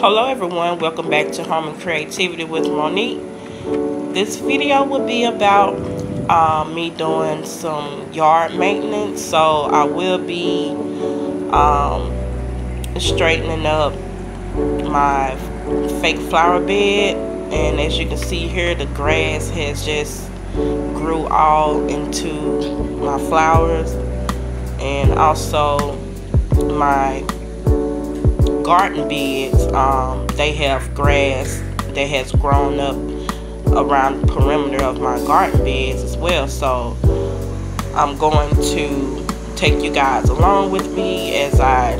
Hello everyone, welcome back to Home and Creativity with Monique. This video will be about me doing some yard maintenance. So I will be straightening up my fake flower bed, and as you can see here, the grass has just grew all into my flowers, and also my garden beds, they have grass that has grown up around the perimeter of my garden beds as well. So I'm going to take you guys along with me as I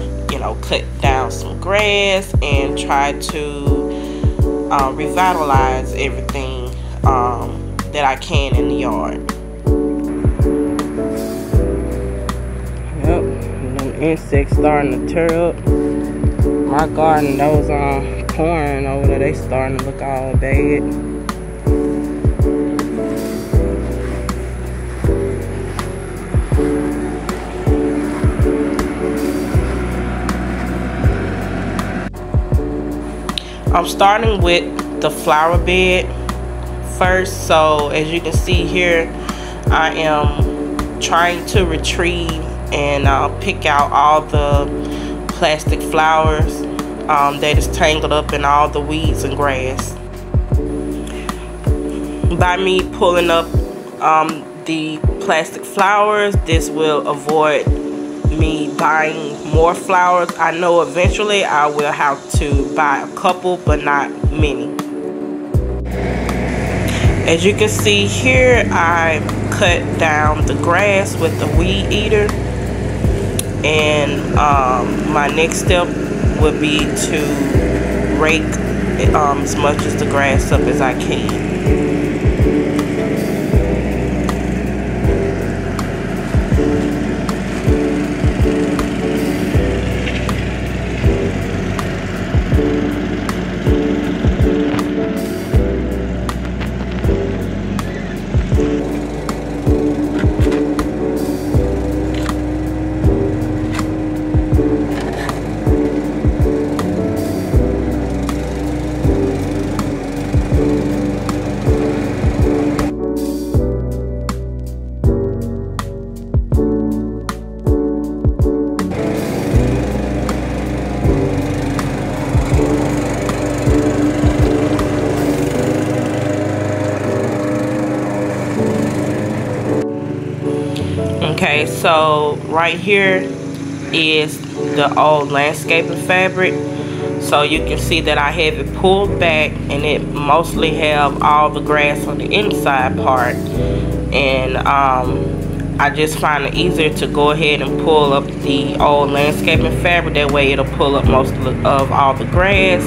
cut down some grass and try to revitalize everything that I can in the yard. Yep, them insects starting to tear up my garden. Those corn over there, they starting to look all bad. I'm starting with the flower bed first. So as you can see here, I am trying to retrieve and pick out all the plastic flowers that is tangled up in all the weeds and grass. By me pulling up the plastic flowers, this will avoid me buying more flowers. I know eventually I will have to buy a couple, but not many. As you can see here, I cut down the grass with the weed eater, and my next step would be to rake as much of the grass up as I can. Okay, so right here is the old landscaping fabric. So you can see that I have it pulled back, and it mostly have all the grass on the inside part. And I just find it easier to go ahead and pull up the old landscaping fabric. That way it'll pull up most of all the grass,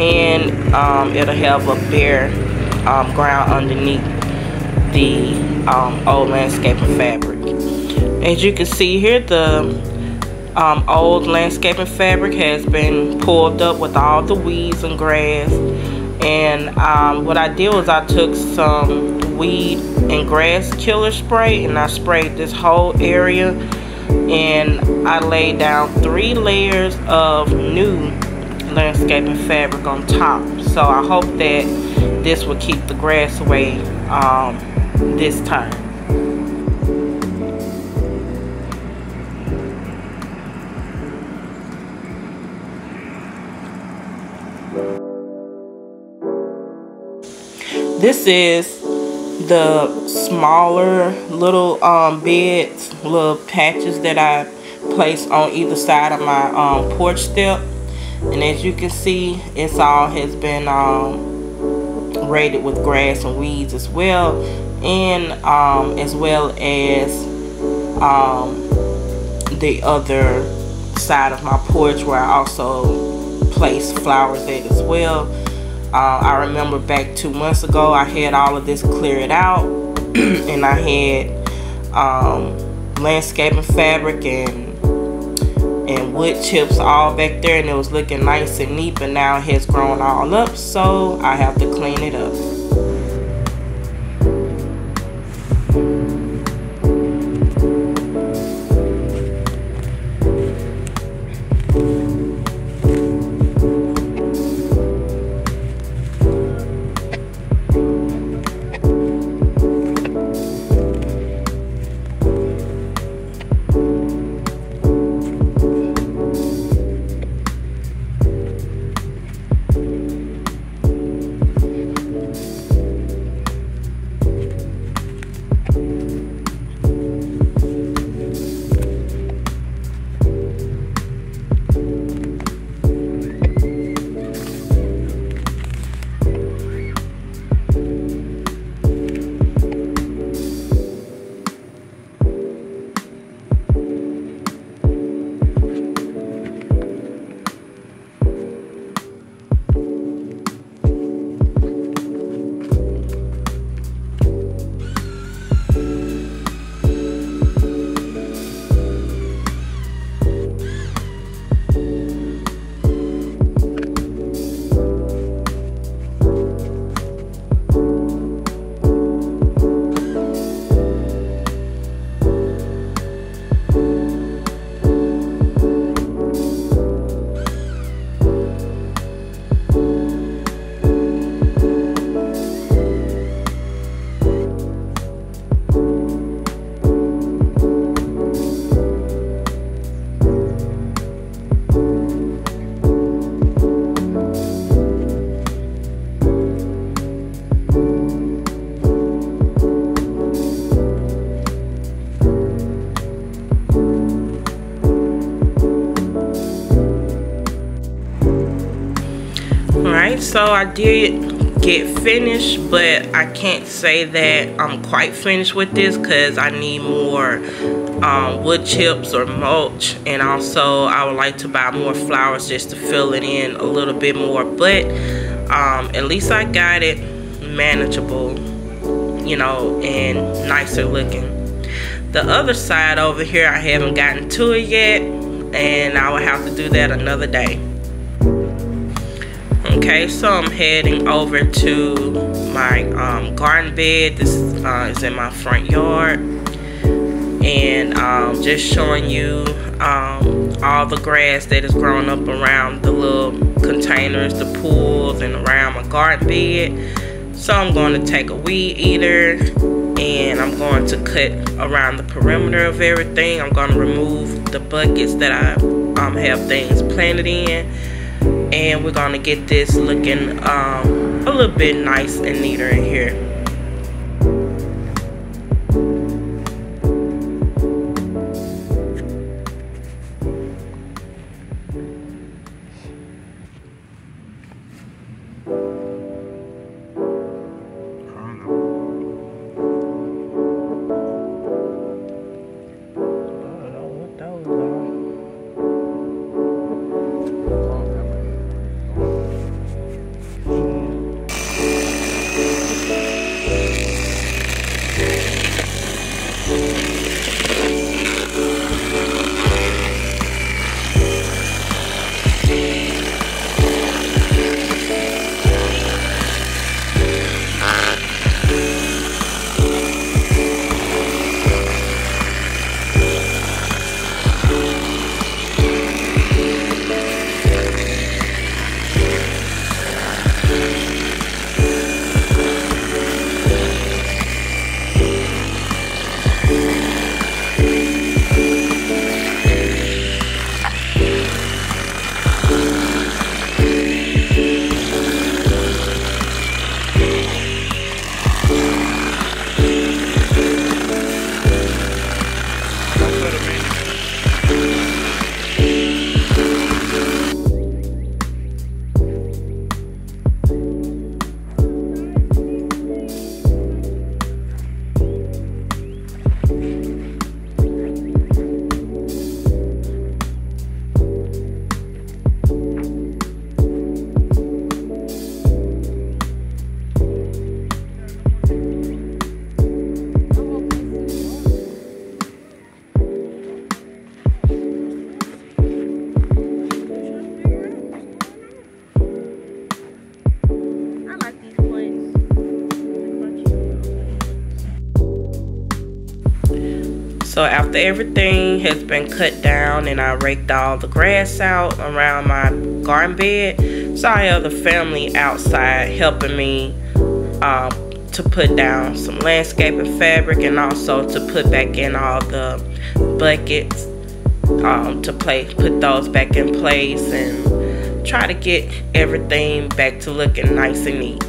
and it'll have a bare ground underneath the old landscaping fabric. As you can see here, the old landscaping fabric has been pulled up with all the weeds and grass. And what I did was I took some weed and grass killer spray, and I sprayed this whole area, and I laid down 3 layers of new landscaping fabric on top. So I hope that this will keep the grass away this time. This is the smaller little beds, little patches that I place on either side of my porch step. And as you can see, it's all has been raided with grass and weeds as well, and as well as the other side of my porch where I also place flowers at as well. I remember back 2 months ago, I had all of this cleared out, and I had landscaping fabric and wood chips all back there, and it was looking nice and neat, but now it has grown all up, so I have to clean it up. Alright, so I did get finished, but I can't say that I'm quite finished with this because I need more wood chips or mulch, and also I would like to buy more flowers just to fill it in a little bit more, but at least I got it manageable, you know, and nicer looking. The other side over here, I haven't gotten to it yet, and I will have to do that another day. Okay, so I'm heading over to my garden bed. This is in my front yard, and just showing you all the grass that is growing up around the little containers, the pools, and around my garden bed. So I'm going to take a weed eater and I'm going to cut around the perimeter of everything. I'm going to remove the buckets that I have things planted in, and we're going to get this looking a little bit nice and neater in here. So after everything has been cut down and I raked all the grass out around my garden bed, so I have the family outside helping me to put down some landscaping fabric and also to put back in all the buckets to put those back in place and try to get everything back to looking nice and neat.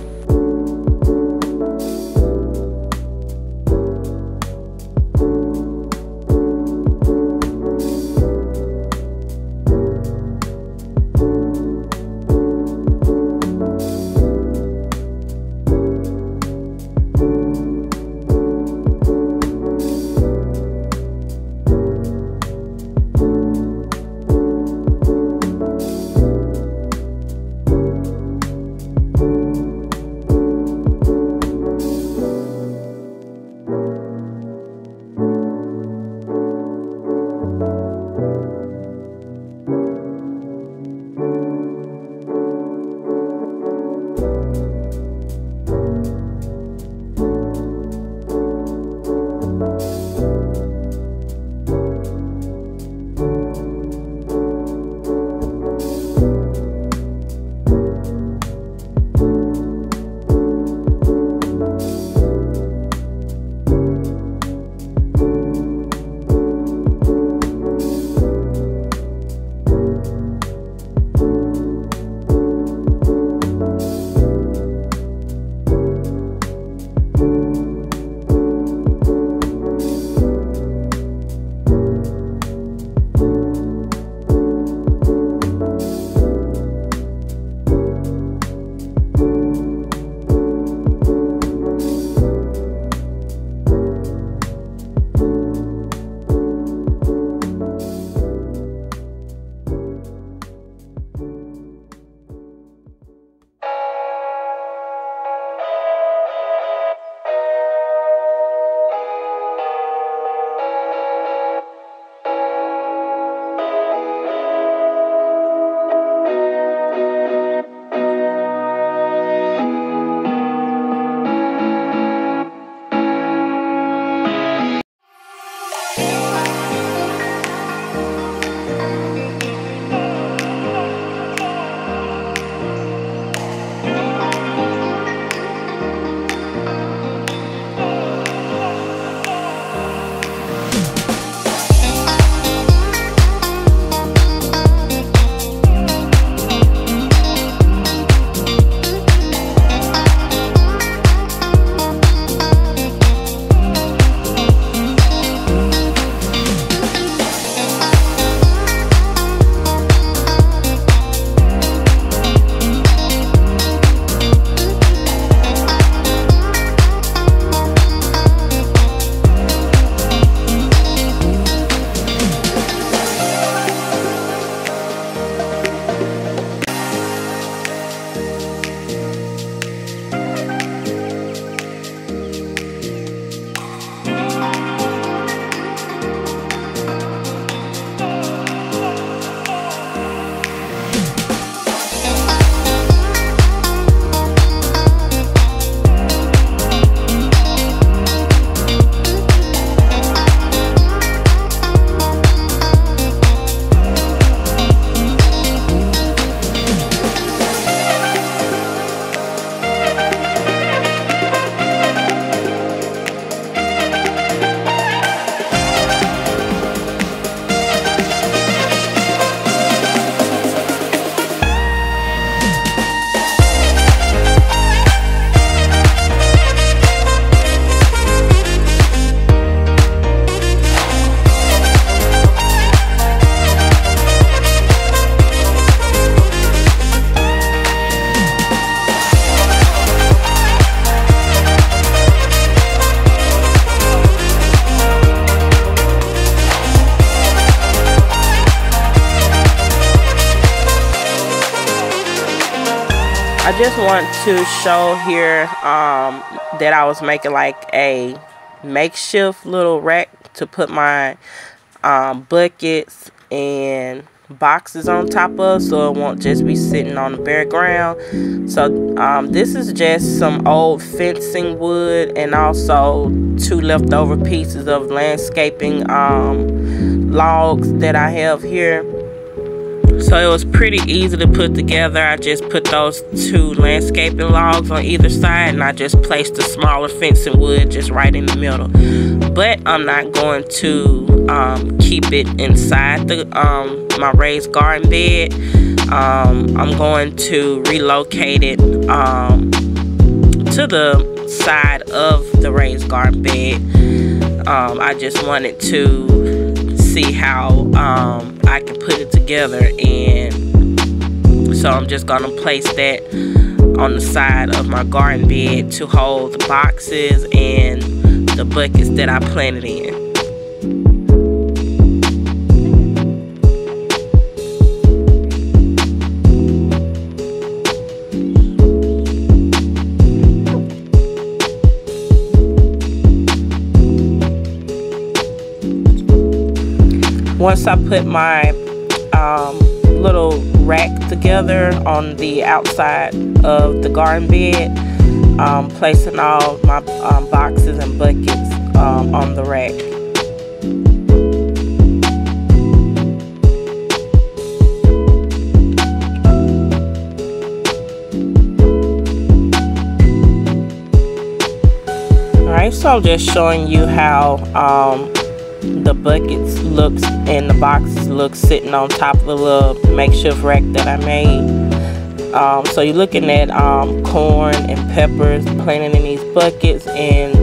I just want to show here that I was making like a makeshift little rack to put my buckets and boxes on top of, so it won't just be sitting on the bare ground. So this is just some old fencing wood and also 2 leftover pieces of landscaping logs that I have here. So it was pretty easy to put together. I just put those 2 landscaping logs on either side, and I just placed the smaller fencing wood just right in the middle. But I'm not going to keep it inside the my raised garden bed. I'm going to relocate it to the side of the raised garden bed. I just wanted to see how I can put it together, and so I'm just gonna place that on the side of my garden bed to hold the boxes and the buckets that I planted in. Once I put my little rack together on the outside of the garden bed, placing all my boxes and buckets on the rack. Alright, so I'm just showing you how the buckets looks and the boxes look sitting on top of the little makeshift rack that I made. So you're looking at corn and peppers planted in these buckets, and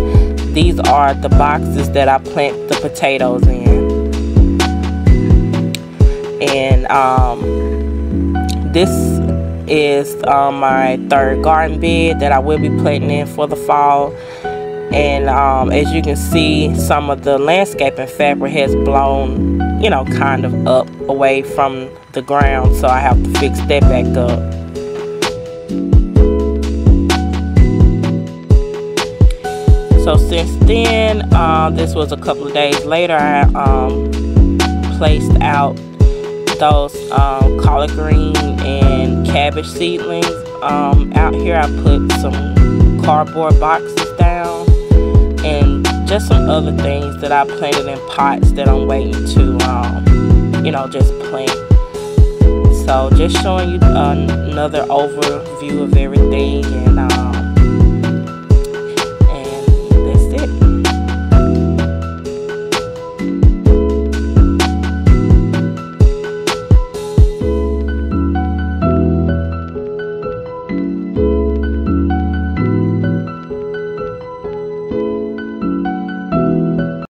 these are the boxes that I plant the potatoes in. And this is my 3rd garden bed that I will be planting in for the fall. And as you can see, some of the landscaping fabric has blown, you know, kind of up away from the ground, so I have to fix that back up. So since then, this was a couple of days later, I placed out those collard green and cabbage seedlings. Out here I put some cardboard boxes down, and just some other things that I planted in pots that I'm waiting to, you know, just plant. So just showing you another overview of everything, and